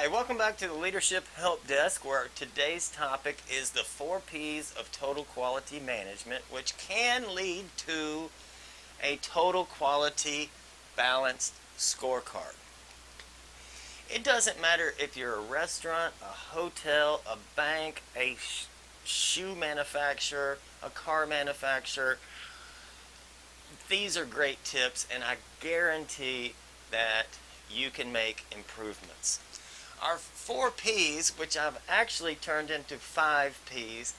Hi, welcome back to the Leadership Help Desk, where today's topic is the 4P's of total quality management, which can lead to a total quality balanced scorecard. It doesn't matter if you're a restaurant, a hotel, a bank, a shoe manufacturer, a car manufacturer. These are great tips, and I guarantee that you can make improvements. Our 4P's, which I've actually turned into 5P's,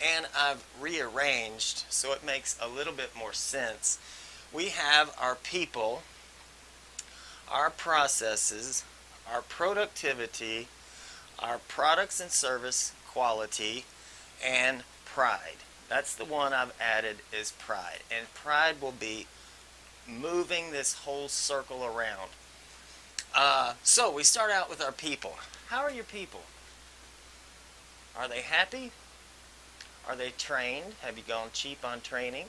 and I've rearranged so it makes a little bit more sense. We have our people, our processes, our productivity, our products and service quality, and pride. That's the one I've added, is pride. And pride will be moving this whole circle around. So we start out with our people. How are your people? Are they happy? Are they trained? Have you gone cheap on training?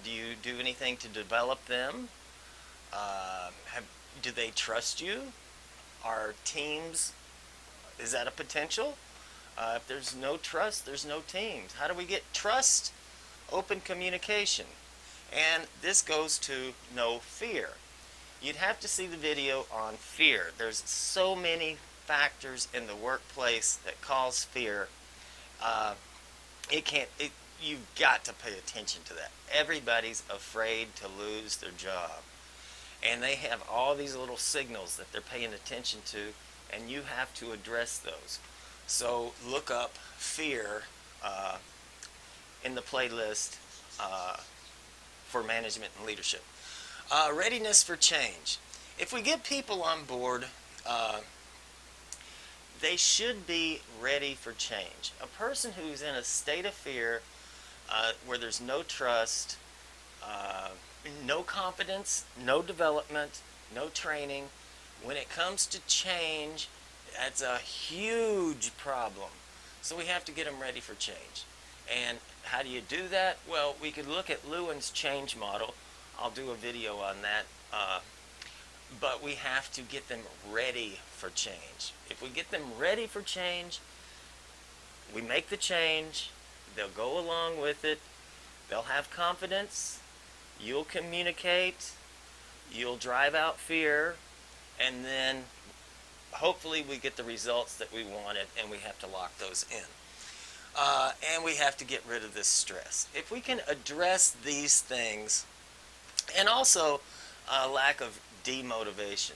Do you do anything to develop them? Do they trust you? Are teams, is that a potential? If there's no trust, there's no teams. How do we get trust? Open communication. And this goes to no fear. You'd have to see the video on fear. There's so many factors in the workplace that cause fear. You've got to pay attention to that. Everybody's afraid to lose their job. And they have all these little signals that they're paying attention to, and you have to address those. So look up fear in the playlist for management and leadership. Readiness for change. If we get people on board, they should be ready for change. A person who's in a state of fear, where there's no trust, no confidence, no development, no training, when it comes to change, that's a huge problem. So we have to get them ready for change. And how do you do that? Well, we could look at Lewin's change model. I'll do a video on that. But we have to get them ready for change. If we get them ready for change, we make the change, they'll go along with it, they'll have confidence, you'll communicate, you'll drive out fear, and then hopefully we get the results that we wanted, and we have to lock those in. And we have to get rid of this stress. If we can address these things, and also lack of demotivation.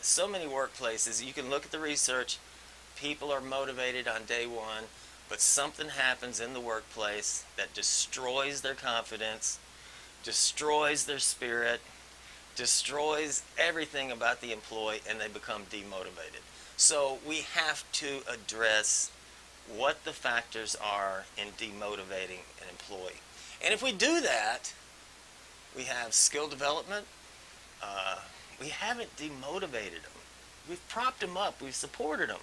So many workplaces, you can look at the research, people are motivated on day one, but something happens in the workplace that destroys their confidence, destroys their spirit, destroys everything about the employee, and they become demotivated. So we have to address what the factors are in demotivating an employee. And if we do that, we have skill development. We haven't demotivated them. We've propped them up. We've supported them.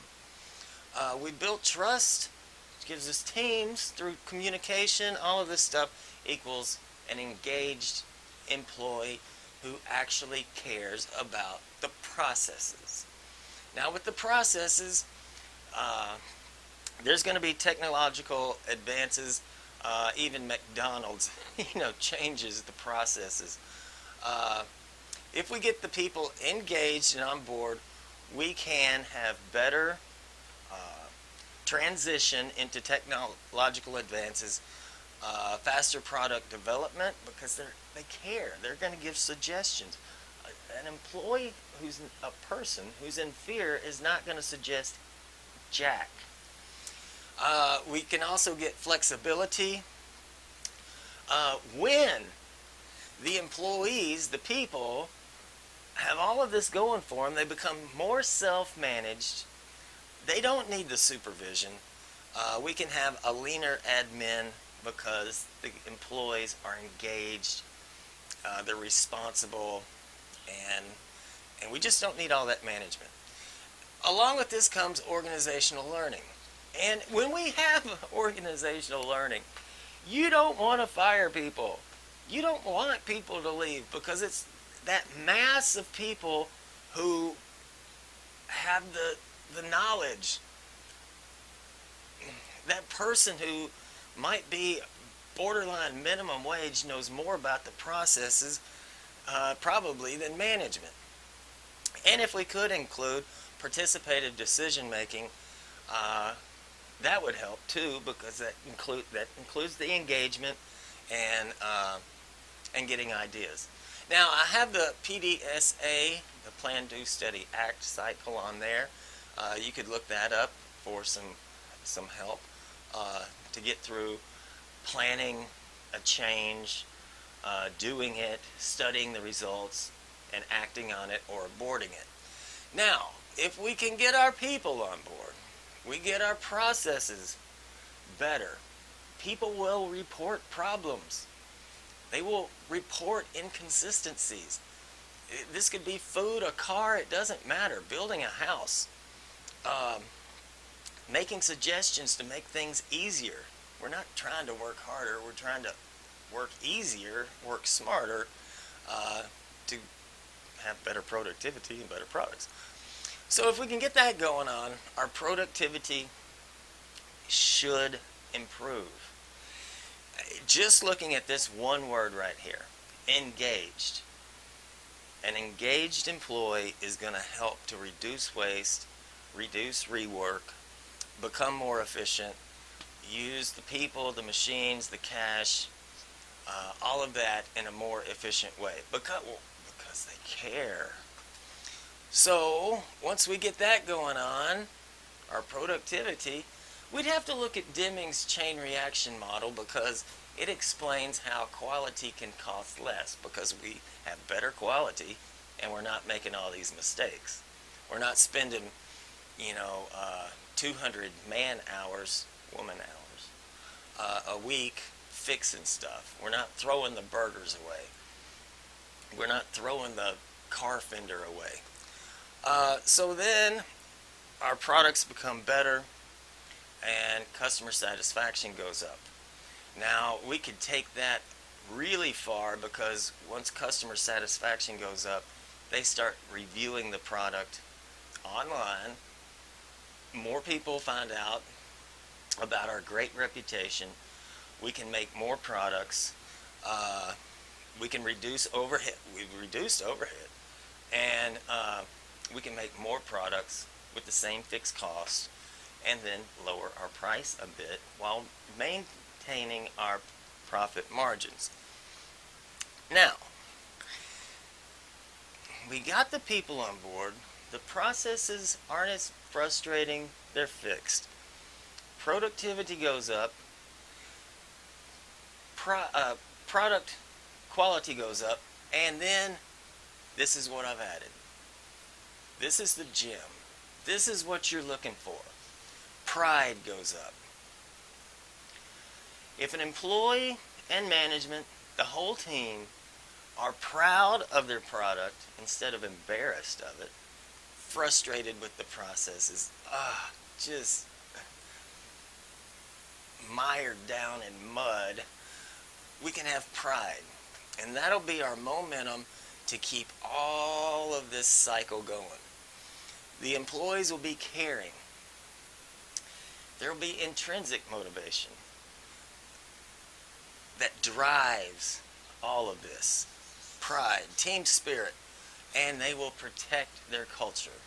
We built trust, which gives us teams through communication. All of this stuff equals an engaged employee who actually cares about the processes. Now with the processes, there's going to be technological advances. Even McDonald's, changes the processes. If we get the people engaged and on board, we can have better transition into technological advances, faster product development, because they care. They're going to give suggestions. An employee a person who's in fear is not going to suggest jack. We can also get flexibility. When the employees, the people, have all of this going for them, they become more self-managed. They don't need the supervision. We can have a leaner admin because the employees are engaged, they're responsible, and we just don't need all that management. Along with this comes organizational learning. And when we have organizational learning, you don't want to fire people. You don't want people to leave, because it's that mass of people who have the knowledge. That person who might be borderline minimum wage knows more about the processes probably than management. And if we could include participative decision making, that would help too, because that includes the engagement and getting ideas. Now I have the PDSA, the Plan, Do, Study, Act cycle on there. You could look that up for some help to get through planning a change, doing it, studying the results, and acting on it or aborting it. Now, if we can get our people on board, we get our processes better, people will report problems. They will report inconsistencies. This could be food, a car, it doesn't matter. Building a house, making suggestions to make things easier. We're not trying to work harder, we're trying to work easier, work smarter, to have better productivity and better products. So if we can get that going on, our productivity should improve. Just looking at this one word right here, engaged. An engaged employee is going to help to reduce waste, reduce rework, become more efficient, use the people, the machines, the cash, all of that in a more efficient way because they care. So once we get that going on, our productivity, we'd have to look at Deming's chain reaction model, because it explains how quality can cost less, because we have better quality and we're not making all these mistakes. We're not spending 200 woman hours a week fixing stuff. We're not throwing the burgers away. We're not throwing the car fender away. So then our products become better and customer satisfaction goes up. Now we could take that really far, because once customer satisfaction goes up, they start reviewing the product online. More people find out about our great reputation. We can make more products. We can reduce overhead. We've reduced overhead. And we can make more products with the same fixed cost, and then lower our price a bit while maintaining our profit margins. Now, we got the people on board. The processes aren't as frustrating. They're fixed. Productivity goes up. Product quality goes up. And then, this is what I've added. This is the gem. This is what you're looking for. Pride goes up. If an employee and management, the whole team, are proud of their product instead of embarrassed of it, frustrated with the processes, just mired down in mud, we can have pride. And that'll be our momentum to keep all of this cycle going. The employees will be caring. There will be intrinsic motivation that drives all of this. Pride, team spirit, and they will protect their culture.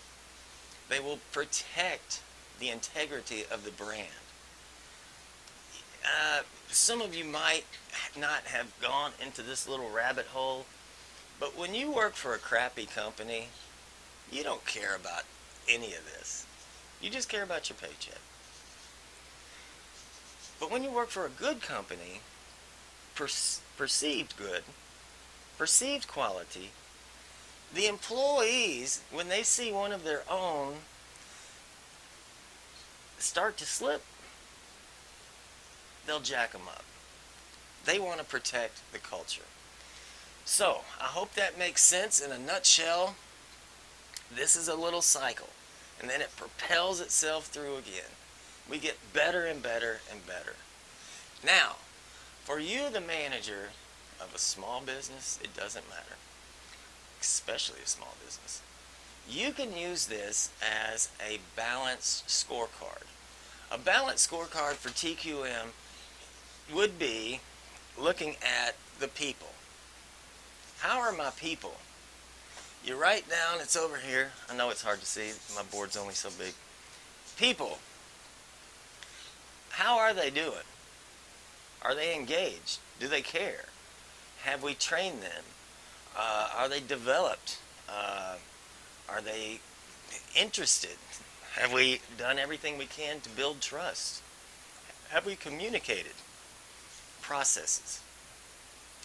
They will protect the integrity of the brand. Some of you might not have gone into this little rabbit hole, but when you work for a crappy company, you don't care about any of this. You just care about your paycheck. But when you work for a good company, perceived good, perceived quality, the employees, when they see one of their own start to slip, they'll jack them up. They want to protect the culture. So, I hope that makes sense. In a nutshell, this is a little cycle, and then it propels itself through again. We get better and better and better. Now, for you, the manager of a small business, it doesn't matter, especially a small business. You can use this as a balanced scorecard. A balanced scorecard for TQM would be looking at the people. How are my people? You write down, it's over here. I know it's hard to see. My board's only so big. People. How are they doing? Are they engaged? Do they care? Have we trained them? Are they developed? Are they interested? Have we done everything we can to build trust? Have we communicated? Processes.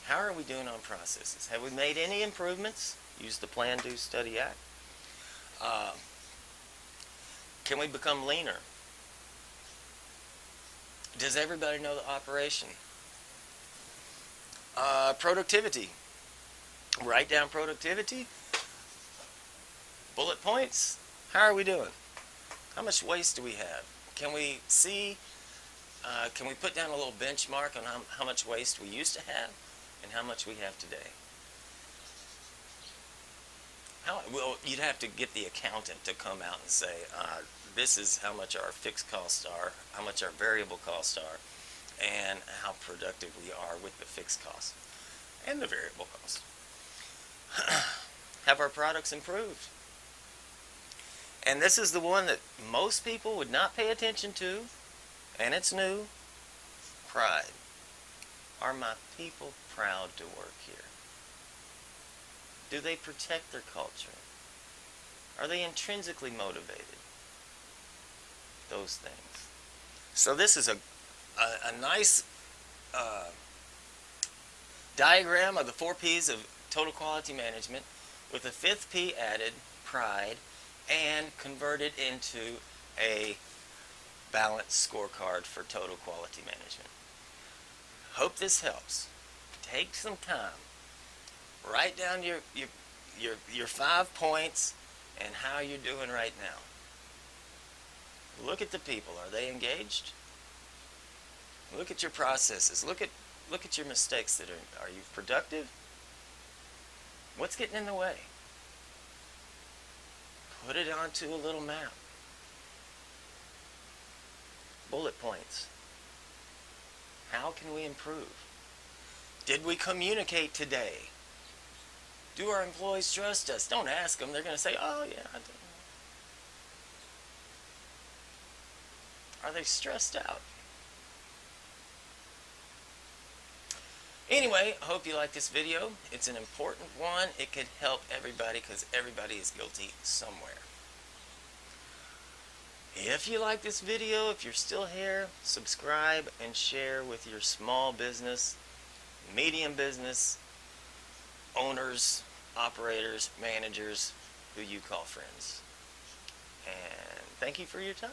How are we doing on processes? Have we made any improvements? Use the plan, do, study, act. Can we become leaner? Does everybody know the operation? Productivity. Write down productivity. Bullet points. How are we doing? How much waste do we have? Can we see, can we put down a little benchmark on how much waste we used to have and how much we have today? Well, you'd have to get the accountant to come out and say, this is how much our fixed costs are, how much our variable costs are, and how productive we are with the fixed costs and the variable costs. Have our products improved? And this is the one that most people would not pay attention to, and it's new. Pride. Are my people proud to work here? Do they protect their culture? Are they intrinsically motivated? Those things. So this is a nice diagram of the 4P's of total quality management with the fifth P added, pride, and converted into a balanced scorecard for total quality management. Hope this helps. Take some time. Write down your 5 points and how you're doing right now. Look at the people. Are they engaged? Look at your processes. Look at your mistakes that are you productive? What's getting in the way? Put it onto a little map. Bullet points. How can we improve? Did we communicate today? Do our employees trust us? Don't ask them. They're going to say, oh, yeah, I do. Are they stressed out? Anyway, I hope you like this video. It's an important one. It could help everybody because everybody is guilty somewhere. If you like this video, if you're still here, subscribe and share with your small business, medium business, owners, operators, managers, who you call friends. And thank you for your time.